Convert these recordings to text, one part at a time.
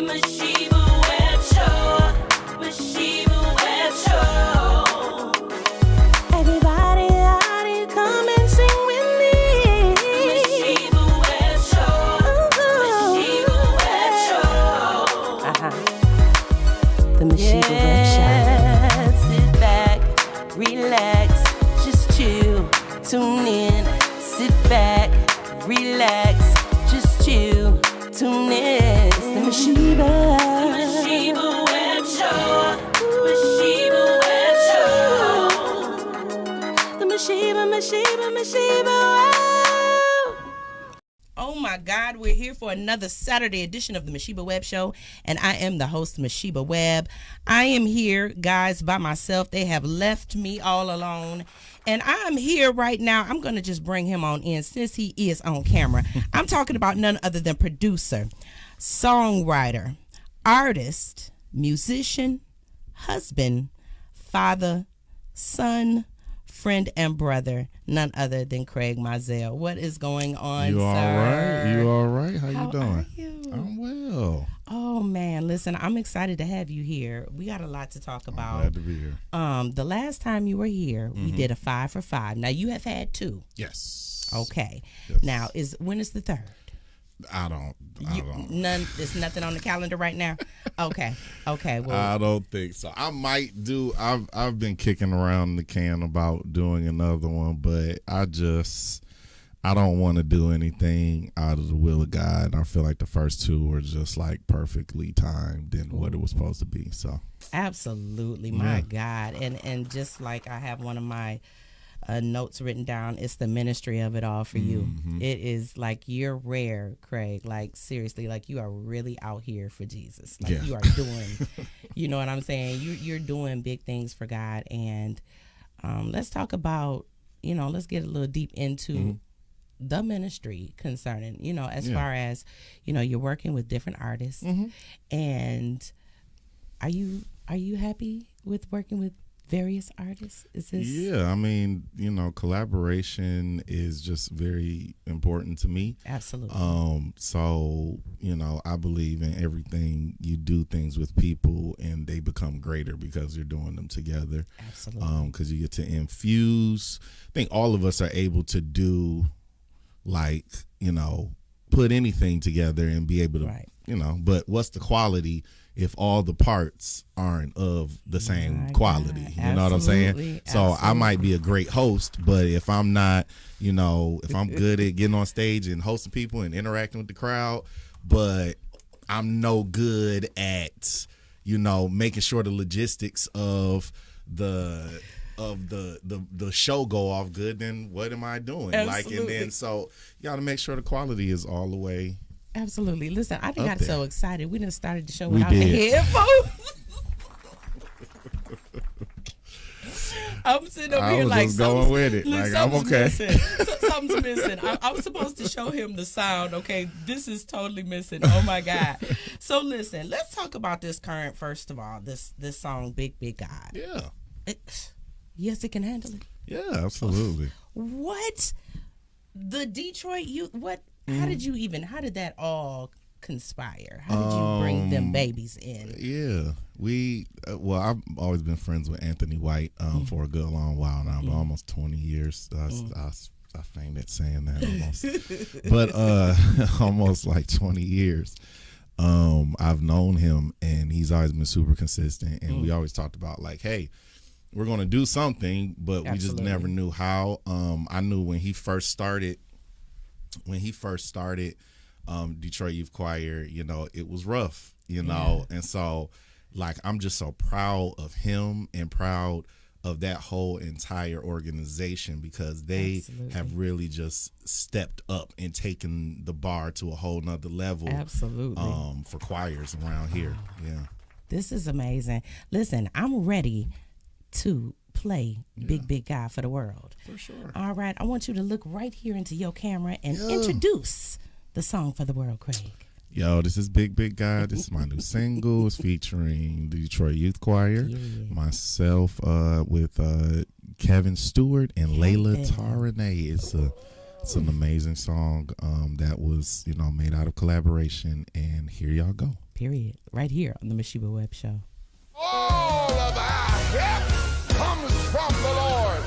Masheba Webb Show. Masheba Webb Show. Everybody out here, come and sing with me. Masheba Webb Show. Masheba Webb Show. The Masheba Webb Show. Sit back, relax, just chill, tune in. Sit back, relax, just chill, tune in. It's the Masheba Webb Show. Masheba Webb Show. The Masheba Webb. Oh my God, we're here for another Saturday edition of the Masheba Webb Show, and I am the host, Masheba Webb. I am here, guys, by myself. They have left me all alone, and I'm here right now. I'm going to just bring him on in since he is on camera. I'm talking about none other than producer, songwriter, artist, musician, husband, father, son, friend, and brother, none other than Craig Mizell. What is going on, You sir? all right? You all right? How you doing? Are you? I'm well. Oh, man. Listen, I'm excited to have you here. We got a lot to talk about. I'm glad to be here. The last time you were here, we did a 5 for 5. Now, you have had 2. Yes. Okay. Yes. Now, when is the 3rd? I don't. None. There's nothing on the calendar right now. Okay. Well, I don't think so. I might do. I've been kicking around the can about doing another one, but I don't want to do anything out of the will of God. I feel like the first 2 were just like perfectly timed and what it was supposed to be. So absolutely, my God, and just like I have one of my notes written down, it's the ministry of it all for you. It is like you're rare, Craig. Like seriously, like you are really out here for Jesus. Like you are doing, you know what I'm saying? You're doing big things for God. And let's talk about, let's get a little deep into the ministry concerning, as far as, you're working with different artists. And are you happy with working with various artists? Is this? Yeah, I mean, collaboration is just very important to me. Absolutely. So, I believe in everything. You do things with people and they become greater because you're doing them together. Absolutely. Because you get to infuse. I think all of us are able to do put anything together and be able to, but what's the quality if all the parts aren't of the same quality? You know what I'm saying? So I might be a great host, but if I'm not, if I'm good at getting on stage and hosting people and interacting with the crowd, but I'm no good at, making sure the logistics of the show go off good, then what am I doing? Absolutely. And then so you got to make sure the quality is all the way. Absolutely. Listen, I got there. so excited. We done started the show We without the did. headphones. I'm sitting over I here was like just going with it. Like, I'm okay. Something's missing. I'm supposed to show him the sound. Okay, this is totally missing. Oh my God. So listen, let's talk about this current. First of all, this song, Big Big God. Yeah. Yes, it can handle it. Yeah, absolutely. What? The Detroit youth? What? How did that all conspire? How did you bring them babies in? Yeah, I've always been friends with Anthony White for a good long while now, but almost 20 years. I faint at saying that almost, but almost like 20 years. I've known him, and he's always been super consistent, and we always talked about like, hey, we're gonna do something, but we just never knew how. I knew when he first started. Detroit Youth Choir, it was rough, and so like I'm just so proud of him and proud of that whole entire organization because they have really just stepped up and taken the bar to a whole nother level. Absolutely. For choirs around here. Yeah. This is amazing. Listen, I'm ready to play Big Big God for the world. For sure. All right. I want you to look right here into your camera and introduce the song for the world, Craig. Yo, this is Big Big God. This is my new single. It's featuring the Detroit Youth Choir, myself with Kevin Stewart and Layla Taranay. It's an amazing song that was made out of collaboration. And here y'all go. Period. Right here on the Masheba Webb Show. All of our help comes from the Lord.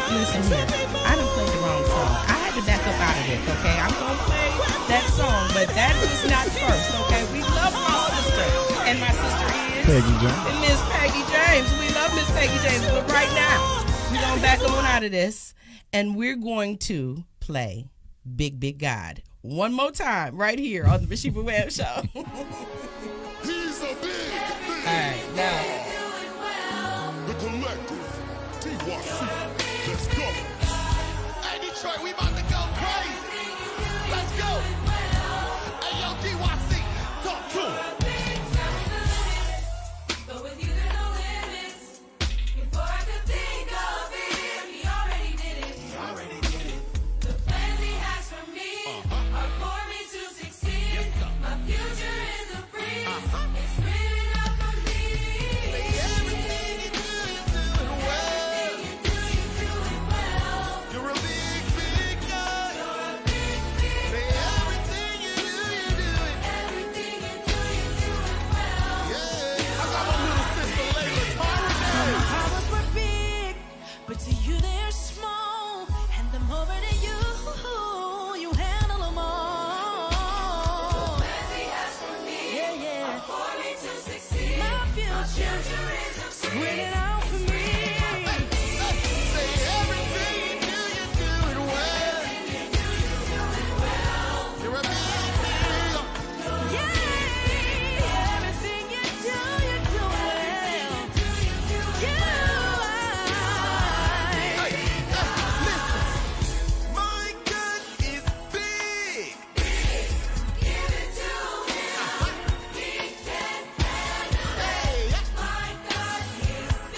Listen here. I done played the wrong song. I had to back up out of this, okay? I'm going to play that song, but that is not first, okay? We love my sister, and my sister is Peggy James. Miss Peggy James. We love Miss Peggy James, but right now, we're going to back on out of this, and we're going to play Big, Big God one more time right here on the Masheba Webb Show. He's a big. All right, now. The collective. Let's go. Hey, Detroit, we about to go crazy. Let's go. Hey, yo, DYC, talk to him. But with you, there no limits. Before I could think of it, he already did it. The plans he has for me are for me to succeed. My future is a breeze. It's written out for me. Everything you do, you're doing well. You're a big, big guy. Say everything you do, you're doing. Yeah. I got my little sister Layla Tara. Powers were big, but to you they're small. Hand them over to you, you handle them all. The plans he has for me are for me to succeed. My future is written out for me. Say everything you do, you're doing well. You're a big, big guy. Yeah, everything you do, you do well. Listen, my God is big. Give it to him. He can handle it. Hey, My God is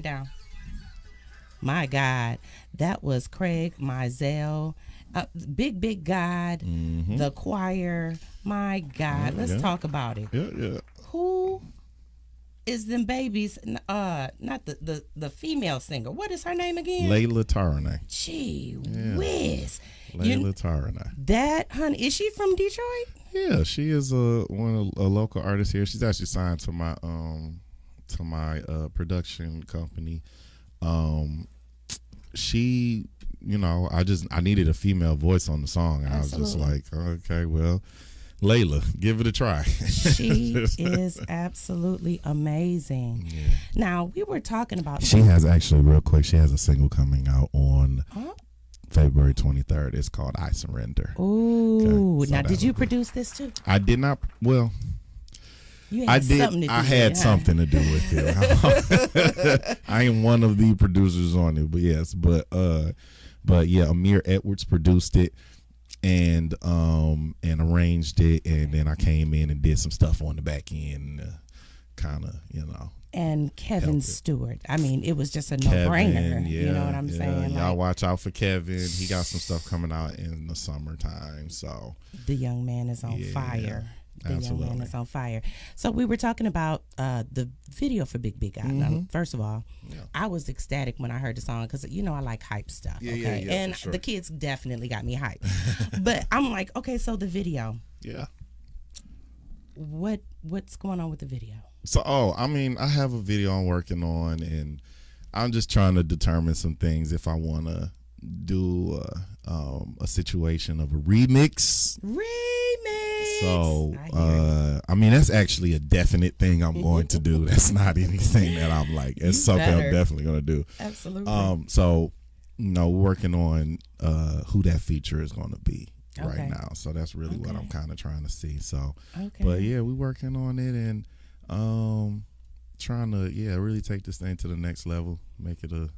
it down. My God, that was Craig Mizell, Big God, the choir. My God, let's talk about it. Yeah. Who is them babies? Not the female singer. What is her name again? Layla Tarane. Gee whiz. Layla Tarane. That honey, is she from Detroit? Yeah, she is a local artist here. She's actually signed to my production company. She, I needed a female voice on the song. And I was just like, okay, well, Layla, give it a try. She is absolutely amazing. Yeah. Now, we were talking about... She has actually, real quick, she has a single coming out on February 23rd. It's called I Surrender. Ooh. Okay, so now, did you produce this too? I did not. Well... I did. I had something to do with it. I ain't one of the producers on it, but yes, but yeah, Amir Edwards produced it and arranged it, and then I came in and did some stuff on the back end, kind of, And Kevin Stewart. I mean, it was just a no-brainer. Yeah, you know what I'm saying? Y'all watch out for Kevin. He got some stuff coming out in the summertime. So the young man is on fire. The Absolutely. young man is on fire. So we were talking about the video for Big God. Now, first of all, I was ecstatic when I heard the song because, I like hype stuff. Okay, and the kids definitely got me hyped. But I'm like, okay, so the video. Yeah. What's going on with the video? So, I have a video I'm working on, and I'm just trying to determine some things if I want to do a situation of a remix. So, that's actually a definite thing I'm going to do. That's not anything that I'm like, it's something I'm definitely going to do. Absolutely. So, we're working on who that feature is going to be right now. So that's really what I'm kind of trying to see. So, but yeah, we're working on it and trying to, really take this thing to the next level, make it a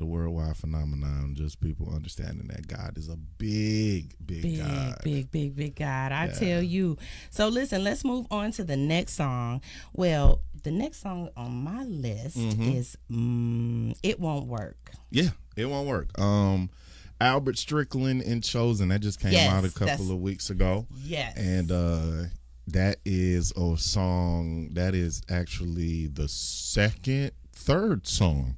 worldwide phenomenon. Just people understanding that God is a big God. Big God. I tell you. So listen, let's move on to the next song. Well, the next song on my list is It Won't Work. Yeah, It Won't Work. Albert Strickland and Chosen. That just came out a couple of weeks ago. Yes. And that is a song that is actually the third song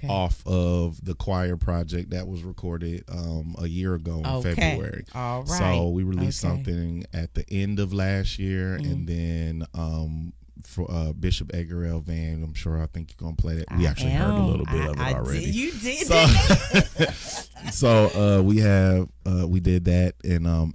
off of the choir project that was recorded a year ago in February. All right. So we released something at the end of last year, and then for Bishop Edgar L. Van, I think you're gonna play that. We actually heard a little bit of it already. You did. So we did that, and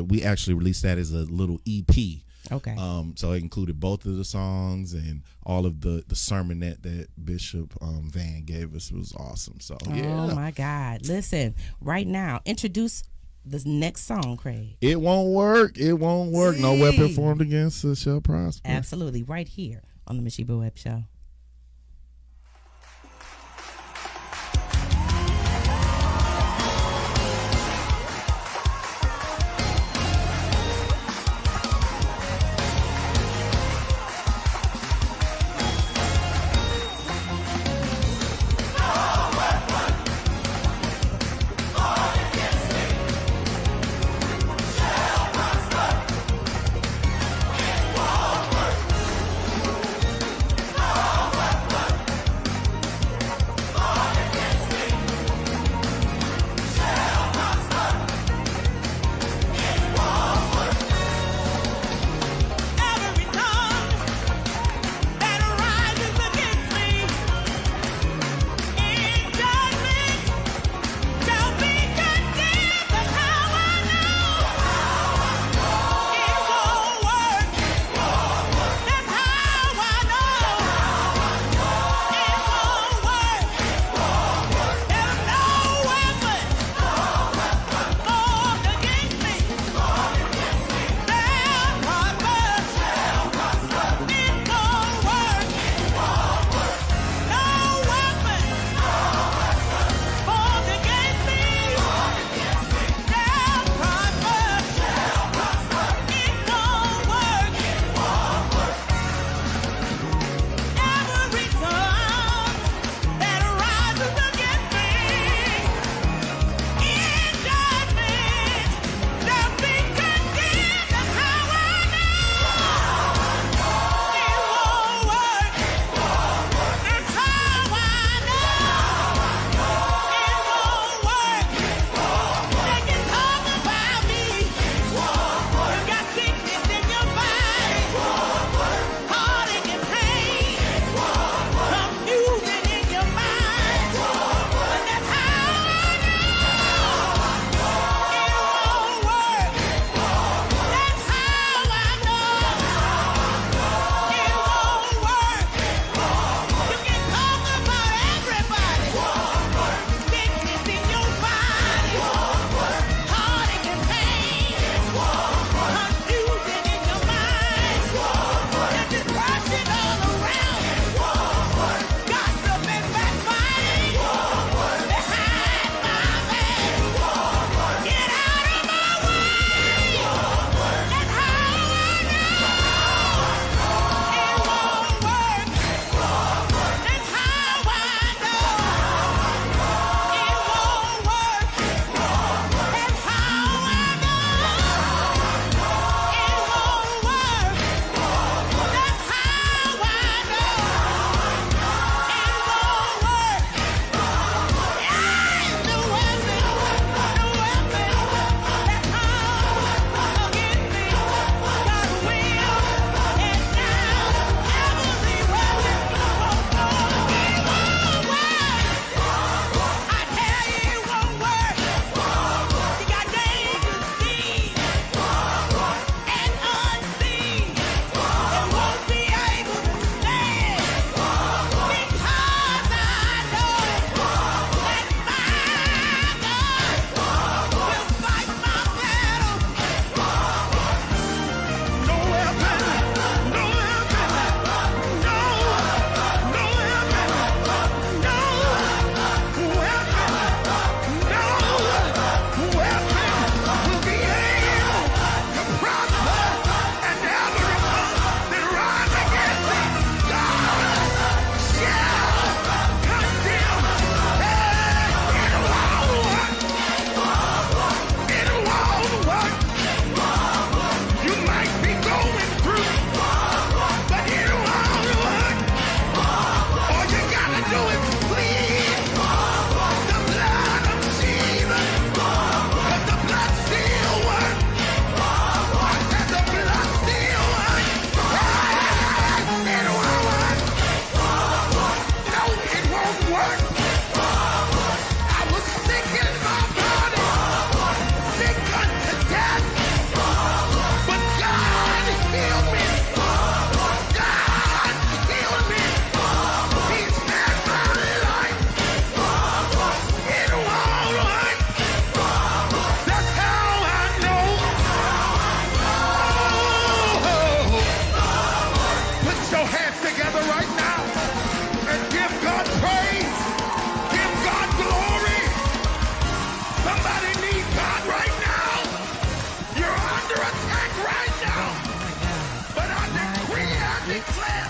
we actually released that as a little EP. Okay. So it included both of the songs and all of the sermonette that Bishop Van gave us. Was awesome. So Oh my God! Listen, right now, introduce the next song, Craig. It won't work. It won't work. No weapon formed against us shall prosper. Absolutely, right here on the Masheba Webb Show. Oh!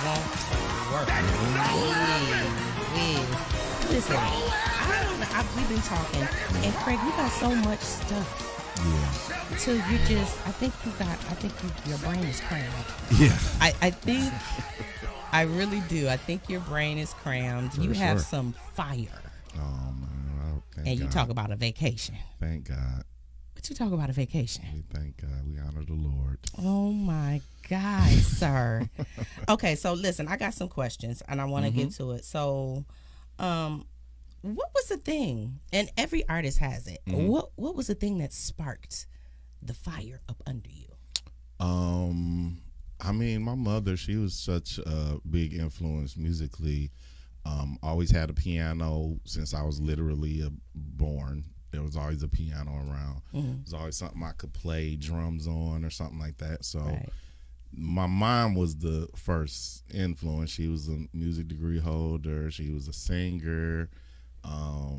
won't work. Listen, I don't know. We've been talking, and Craig, you got so much stuff. Yeah. So you just, I think your brain is crammed. Yeah. I think, I really do. I think your brain is crammed. You have some fire. Oh man. And you talk about a vacation. Thank God. What you talk about a vacation? We thank God. We honor the Lord. Oh my God, sir. Okay, so listen, I got some questions and I want to get to it. So, what was the thing? And every artist has it. What was the thing that sparked the fire up under you? I mean, my mother, she was such a big influence musically. Always had a piano since I was literally born. There was always a piano around. There was always something I could play drums on or something like that. So my mom was the first influence. She was a music degree holder. She was a singer. I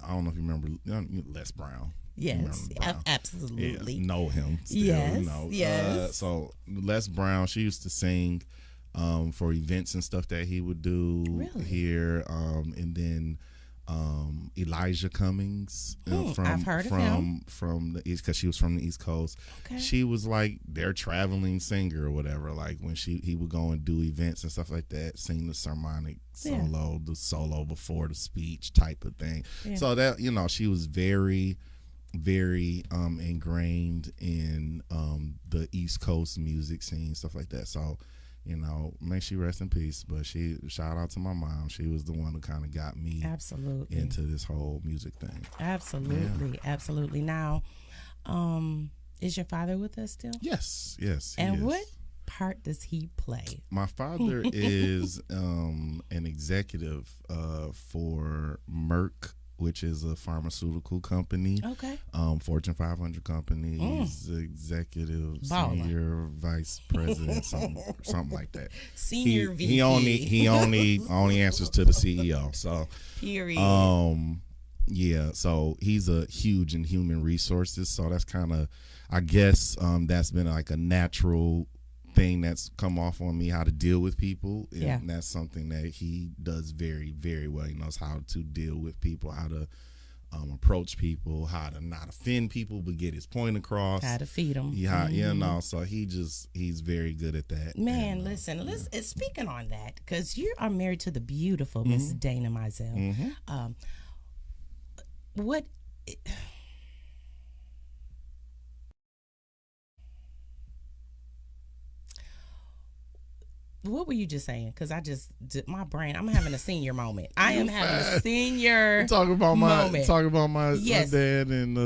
don't know if you remember Les Brown. Yes, absolutely. Yeah, know him still, yes, know. Yes. So Les Brown, she used to sing for events and stuff that he would do here. And then Elijah Cummings I've heard of him. From the East, because she was from the East Coast. Okay. She was like their traveling singer or whatever. Like when he would go and do events and stuff like that, sing the sermonic solo, the solo before the speech type of thing. Yeah. So that, she was very, very ingrained in the East Coast music scene, stuff like that. So, may she rest in peace. But shout out to my mom. She was the one who kind of got me into this whole music thing. Absolutely. Now, is your father with us still? Yes. And what part does he play? My father is an executive for Merck, which is a pharmaceutical company. Okay. Fortune 500 company. He's the executive, senior vice president, something like that. Senior VP. He only answers to the CEO. So period. Yeah. So he's a huge in human resources. So that's kind of, I guess, that's been like a natural thing that's come off on me, how to deal with people. And that's something that he does very, very well. He knows how to deal with people, how to approach people, how to not offend people but get his point across, how to feed them. So he's very good at that. Man, and, listen, speaking on that, because you are married to the beautiful Miss Dana Mizell. What were you just saying? Because my brain, I'm having a senior moment. I am having a senior talking about moment. my dad and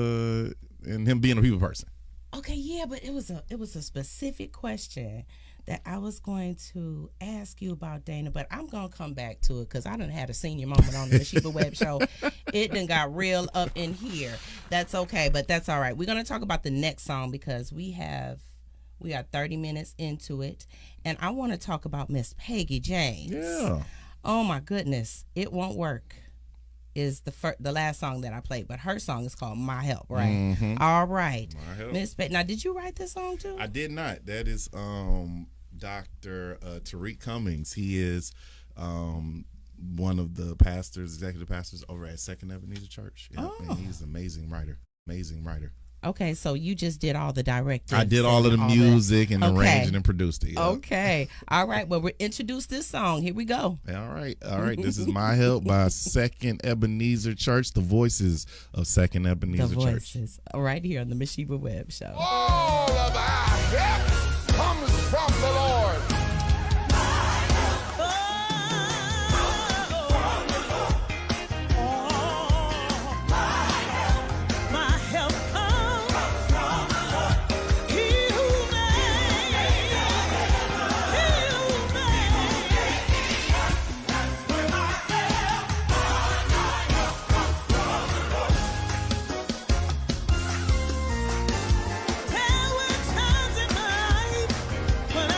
him being a people person. Okay, yeah, but it was a specific question that I was going to ask you about, Dana, but I'm going to come back to it because I done had a senior moment on the Masheba Webb Show. It done got real up in here. That's okay, but that's all right. We're going to talk about the next song because we are 30 minutes into it, and I want to talk about Miss Peggy James. Yeah. Oh my goodness, It Won't Work is the last song that I played, but her song is called My Help, right? All right. My Help. Miss Peggy. Now, did you write this song too? I did not. That is Dr. Tariq Cummings. He is one of the executive pastors over at Second Ebenezer Church. Yeah, and he's an amazing writer. Okay, so you just did all the directing. I did all of the music and arranging and produced it. Yep. Okay. All right. Well, we'll introduce this song. Here we go. All right. This is My Help by Second Ebenezer Church, the voices of Second Ebenezer Church. The voices. Right here on the Masheba Webb Show. All of our help comes from the Lord. There were times in my life when I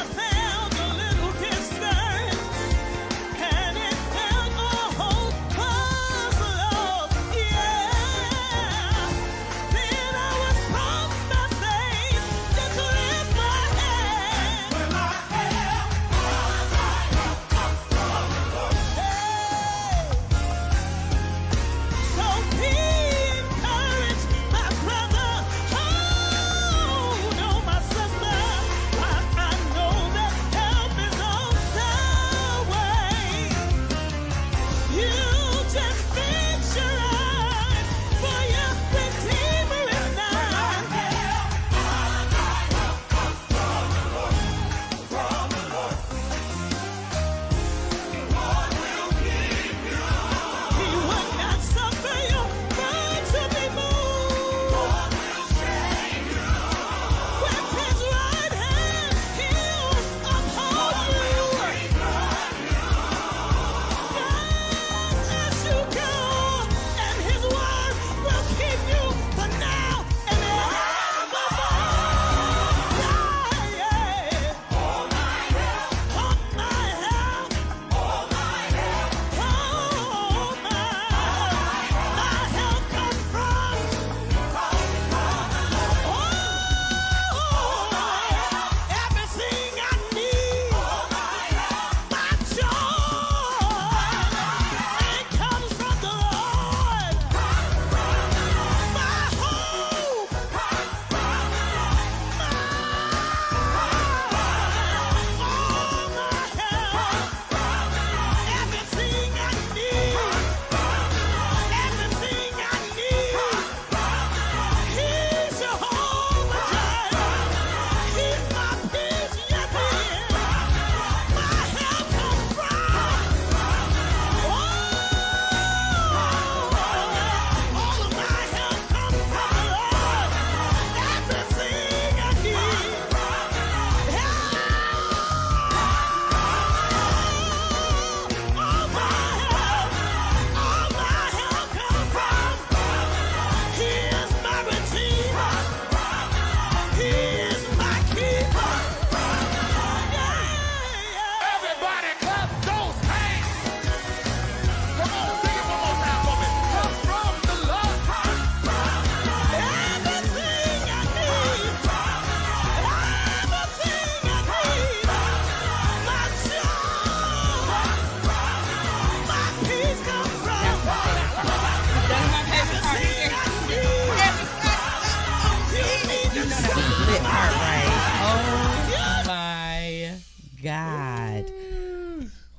God.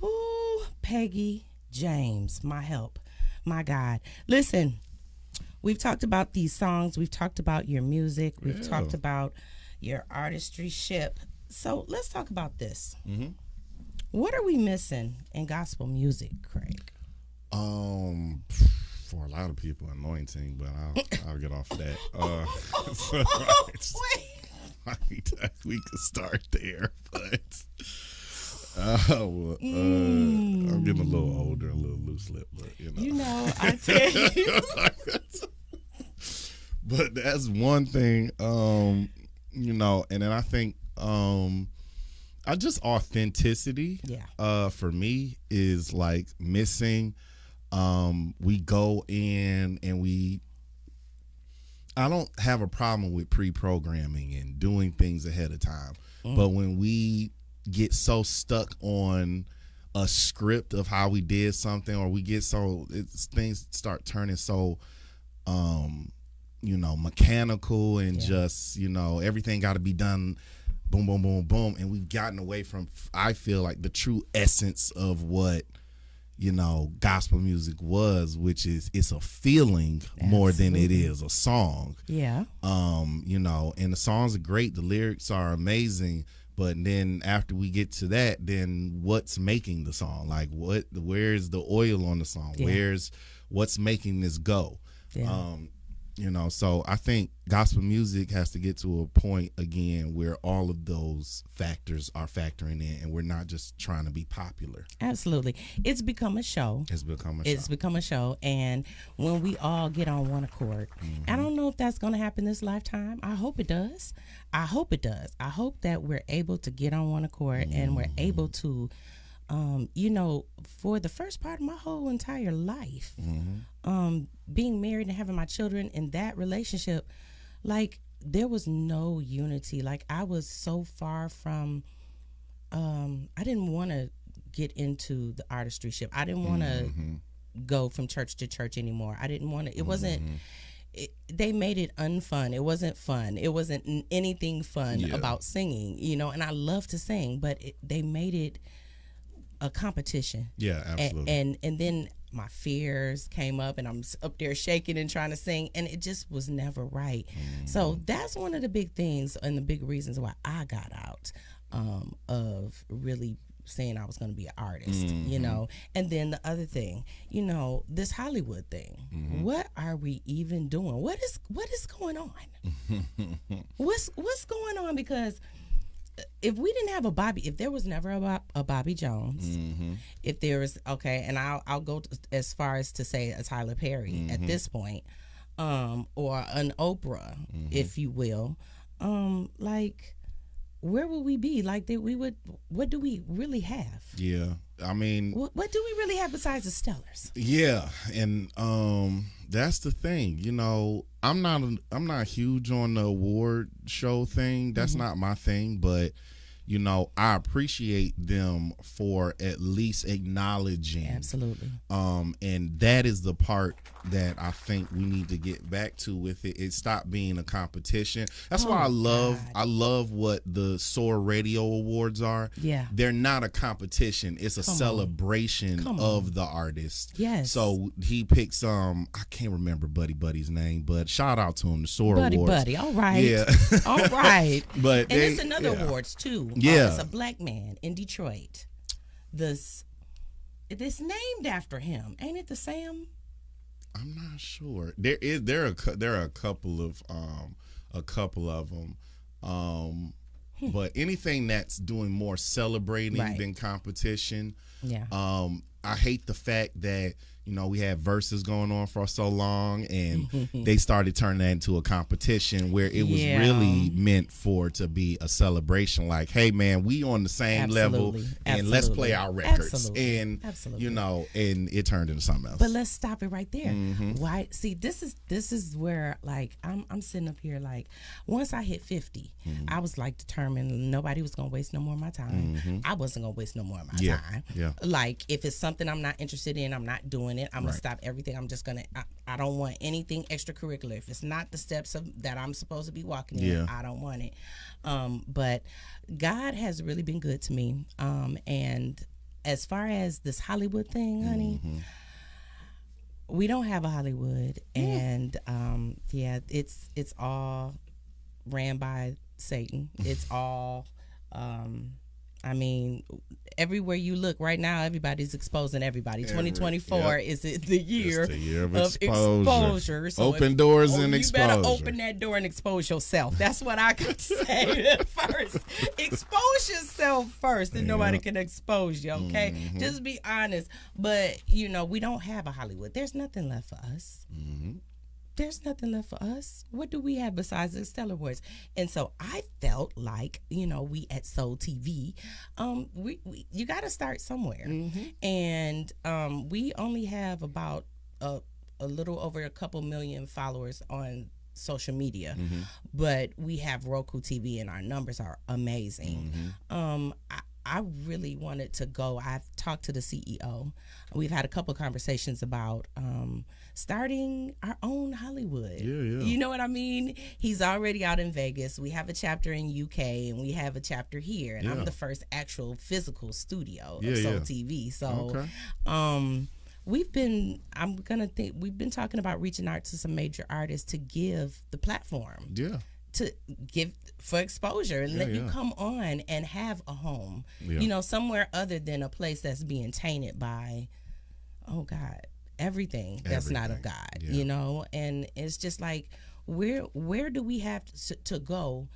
Ooh, Peggy James, my help. My God. Listen, we've talked about these songs. We've talked about your music. We've talked about your artistry ship. So let's talk about this. Mm-hmm. What are we missing in gospel music, Craig? For a lot of people, anointing, but I'll get off of that. We could start there, but I'm getting a little older, a little loose lip, but I tell you. But that's one thing, and then I think I just authenticity. For me is like missing. We go in and I don't have a problem with pre-programming and doing things ahead of time. But when we get so stuck on a script of how we did something, or we get things start turning so, mechanical and just, everything got to be done boom, boom, boom, boom. And we've gotten away from, I feel like, the true essence of what, gospel music was, which is it's a feeling more than it is a song. Yeah. And the songs are great. The lyrics are amazing. But then after we get to that, then what's making the song? Like where's the oil on the song? Yeah. What's making this go? Yeah. So I think gospel music has to get to a point again where all of those factors are factoring in, and we're not just trying to be popular. Absolutely. It's become a show. It's become a show. And when we all get on one accord, I don't know if that's going to happen this lifetime. I hope it does. I hope that we're able to get on one accord and we're able to, for the first part of my whole entire life, being married and having my children in that relationship, like there was no unity. Like I was so far from, I didn't want to get into the artistry ship. I didn't want to go from church to church anymore. I didn't want to, it wasn't, they made it unfun. It wasn't fun. It wasn't anything fun about singing, and I love to sing, but they made it a competition. Yeah, absolutely. And then my fears came up and I'm up there shaking and trying to sing, and it just was never right. So that's one of the big things and the big reasons why I got out of really saying I was going to be an artist, And then the other thing, this Hollywood thing. What are we even doing? What is going on? What's going on? Because if we didn't have if there was never a Bobby Jones, if there was, and I'll go as far as to say a Tyler Perry at this point, or an Oprah, if you will, like, where would we be? Like, what do we really have? Yeah, I mean, what do we really have besides the Stellars? Yeah, and that's the thing. I'm not huge on the award show thing. That's not my thing, but I appreciate them for at least acknowledging. Absolutely. And that is the part that I think we need to get back to with it. It stopped being a competition. That's why I love what the SOAR Radio Awards are. Yeah. They're not a competition. It's a celebration of the artist. Yes. So he picks I can't remember Buddy's name, but shout out to him, the SOAR Awards. Buddy. All right. Yeah. All right. But it's another awards too. Yeah. It's a black man in Detroit. It's named after him. Ain't it the Sam? I'm not sure. There are a couple of them. But anything that's doing more celebrating than competition. Yeah. I hate the fact that we had verses going on for so long, and they started turning that into a competition where it was really meant to be a celebration. Like, hey man, we on the same level, and let's play our records. And and it turned into something else. But let's stop it right there. Why? See, this is where, like, I'm sitting up here, like, once I hit 50, I was like determined nobody was gonna waste no more of my time. I wasn't gonna waste no more of my time. Yeah. Like, if it's something I'm not interested in, I'm not doing doing it. I'm going to stop everything. I'm just going to, I don't want anything extracurricular. If it's not the steps that I'm supposed to be walking in, I don't want it. But God has really been good to me. And as far as this Hollywood thing, honey, we don't have a Hollywood. And it's all ran by Satan. It's all, I mean, everywhere you look right now, everybody's exposing everybody. 2024 is the year of exposure. So open doors and exposure. You better open that door and expose yourself. That's what I could say first. Expose yourself first, and nobody can expose you, okay? Just be honest. But, you know, we don't have a Hollywood. There's nothing left for us. There's nothing left for us. What do we have besides the Stellar Awards? And so I felt like, you know, we at Soul TV, you got to start somewhere. And we only have about a little over a couple million followers on social media, but we have Roku TV and our numbers are amazing. I really wanted to go. I've talked to the CEO. We've had a couple of conversations about starting our own Hollywood. You know what I mean? He's already out in Vegas. We have a chapter in UK and we have a chapter here. And I'm the first actual physical studio of Soul TV. So we've been talking about reaching out to some major artists to give the platform. To give for exposure and let you come on and have a home, you know, somewhere other than a place that's being tainted by, oh God, everything that's not of God, you know. And it's just like, where do we have to go?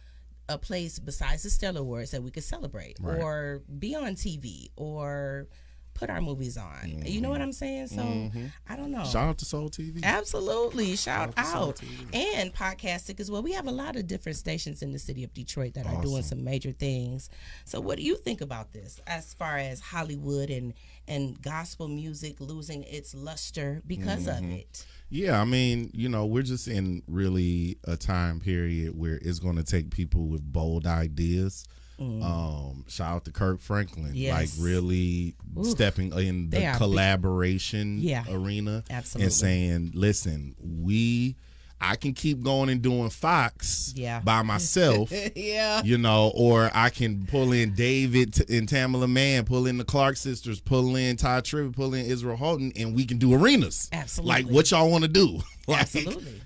A place besides the Stellar Awards that we could celebrate or be on TV or put our movies on. You know what I'm saying? So I don't know. Shout out to Soul TV. Absolutely. Shout out. And Podcastic as well. We have a lot of different stations in the city of Detroit that are doing some major things. So what do you think about this as far as Hollywood and gospel music losing its luster because of it? Yeah, I mean, you know, we're just in really a time period where it's going to take people with bold ideas. Shout out to Kirk Franklin, like really stepping in the collaboration arena and saying, listen, I can keep going and doing Fox by myself, you know, or I can pull in David and Tamala Mann, pull in the Clark sisters, pull in Todd Tribbett, pull in Israel Houghton, and we can do arenas. Like, what y'all want to do? Like,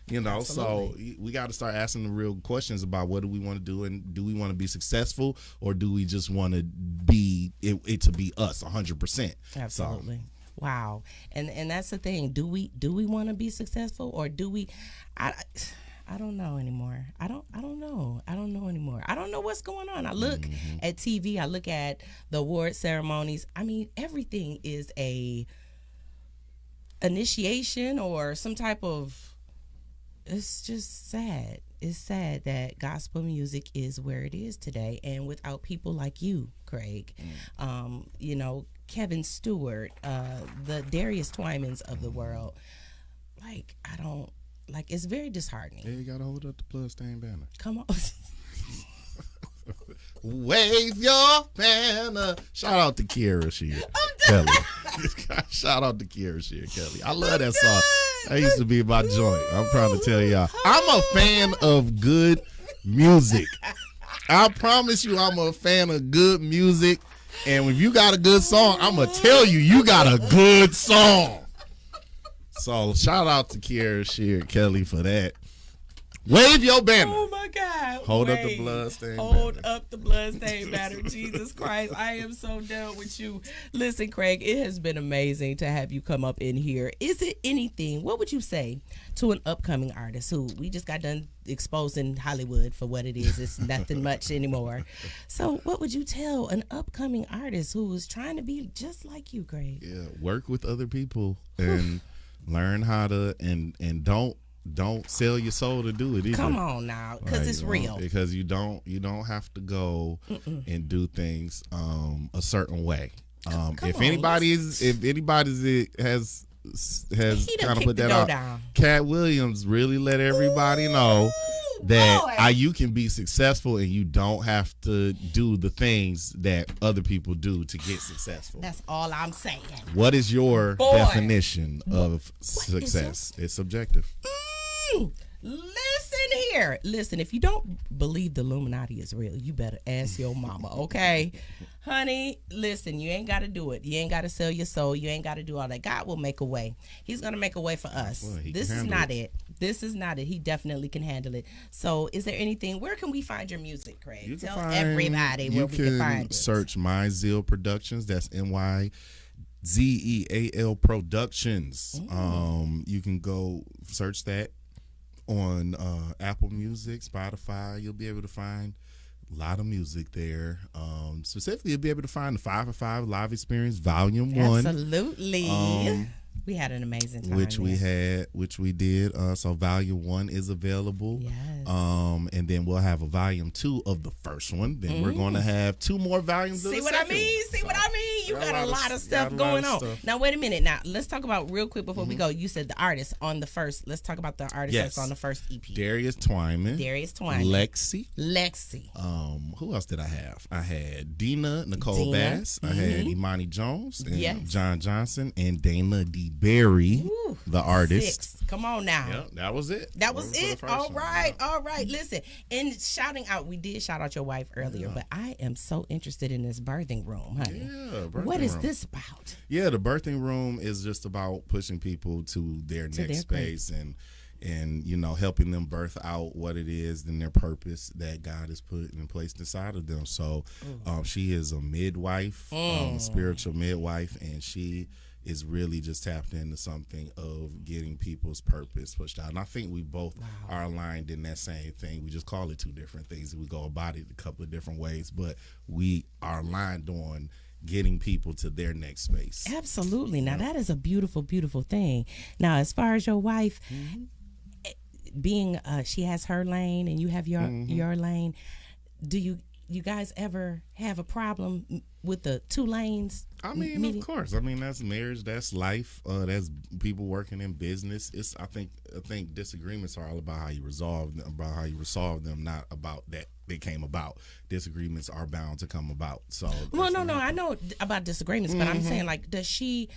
you know, so we got to start asking the real questions about what do we want to do, and do we want to be successful, or do we just want to be it to be us 100%? Absolutely. So, wow. And that's the thing. Do we want to be successful, or do we? I don't know anymore. I don't know. I don't know anymore. I don't know what's going on. I look at TV. I look at the award ceremonies. I mean, everything is a initiation or some type of. It's just sad. It's sad that gospel music is where it is today, and without people like you, Craig, you know, Kevin Stewart, the Darius Twymans of the world, like, I don't, like, it's very disheartening. Yeah, you gotta hold up the bloodstained banner. Come on. Wave your banner. Shout out to Kiera Shear Kelly. Shout out to Kiera Shear Kelly. I love that song. That used to be my joint. I'm trying to tell y'all. I'm a fan of good music. I promise you, I'm a fan of good music. And if you got a good song, I'm going to tell you got a good song. So shout out to Kiera Shear Kelly for that. Wave your banner. Oh my God. Hold up the bloodstained banner. Hold up the bloodstained banner. Jesus Christ. I am so done with you. Listen, Craig, it has been amazing to have you come up in here. Is it anything, what would you say to an upcoming artist who we just got done exposing Hollywood for what it is? It's nothing much anymore. So what would you tell an upcoming artist who is trying to be just like you, Craig? Yeah, work with other people and learn how to, and don't sell your soul to do it either. Come on now, because it's real. Because you don't have to go and do things a certain way. If anybody has kind of put that out, down. Cat Williams really let everybody know that you can be successful and you don't have to do the things that other people do to get successful. That's all I'm saying. What is your definition of success? It's subjective. Listen here. Listen, if you don't believe the Illuminati is real, you better ask your mama, okay? Honey, listen, you ain't got to do it. You ain't got to sell your soul. You ain't got to do all that. God will make a way. He's going to make a way for us. Well, this is not it. This is not it. He definitely can handle it. So is there anything, where can we find your music, Craig? Tell everybody where we can find it. You can search Mizell Productions. That's MYZEAL Productions. You can go search that on Apple Music, Spotify. You'll be able to find a lot of music there. Specifically, you'll be able to find the 5 for 5 Live Experience Volume 1. Absolutely. We had an amazing time. Which we did. So Volume 1 is available. Yes. And then we'll have a Volume 2 of the first one. Then we're going to have 2 more volumes of the second one. See what I mean? You got a lot of stuff going on. Now, wait a minute. Now, let's talk about real quick before we go. You said the artist on the first. Let's talk about the artist that's on the first EP. Darius Twyman. Lexi. Who else did I have? I had Nicole Bass. I had Imani Jones and John Johnson and Dana D. Berry, the artist. 6. Come on now. Yeah, that was it. That was it. All right. Listen, and shouting out, we did shout out your wife earlier, but I am so interested in this birthing room, honey. Yeah, what is this about? Yeah, the birthing room is just about pushing people to their next space and helping them birth out what it is and their purpose that God has put in place inside of them. So she is a midwife, a spiritual midwife, and she is really just tapped into something of getting people's purpose pushed out. And I think we both are aligned in that same thing. We just call it 2 different things. We go about it a couple of different ways, but we are aligned on getting people to their next space. Absolutely. Now, that is a beautiful, beautiful thing. Now, as far as your wife, being she has her lane and you have your lane, do you guys ever have a problem with the 2 lanes? I mean, of course. I mean, that's marriage, that's life, that's people working in business. I think disagreements are all about how you resolve them, not about that they came about. Disagreements are bound to come about. So no, I know about disagreements, but I'm saying, like, does she's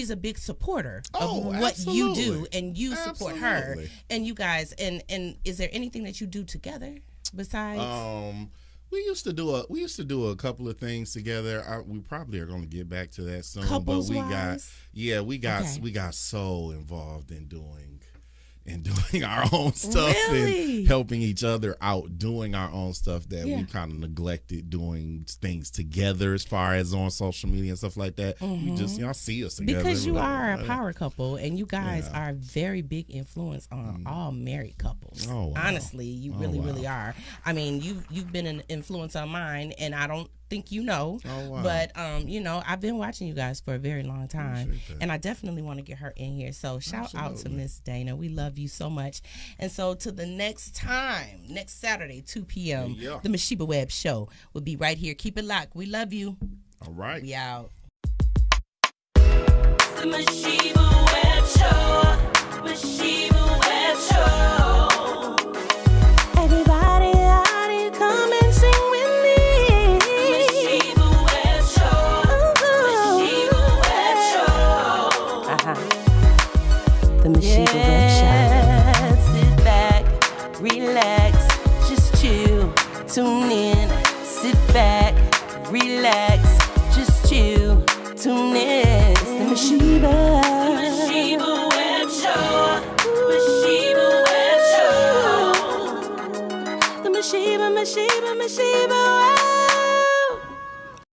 a big supporter of what you do, and you support her, and you guys, and is there anything that you do together besides? We used to do a couple of things together. We probably are going to get back to that soon. Couples but wise? we got so involved in doing our own stuff and helping each other out doing our own stuff that we kind of neglected doing things together as far as on social media and stuff like that. We just, y'all see us together. Because you are a power couple and you guys are a very big influence on all married couples. Oh, wow. Honestly, you really, really are. I mean, you've been an influence on mine, and I don't think but I've been watching you guys for a very long time, and I definitely want to get her in here. So shout out to Miss Dana. We love you so much. And so to the next Saturday, 2 p.m. the Masheba Webb Show will be right here. Keep it locked. We love you. All right, we out. The Masheba Webb Show. Masheba Webb Show. Everybody out here, come and sing with me. Masheba Webb Show. Masheba Webb Show. The Masheba Webb Show. Sit back, relax, just chill, tune in. Sit back, relax, just chill, tune in. It's the Masheba Webb Show. Masheba Webb Show. The Masheba Webb.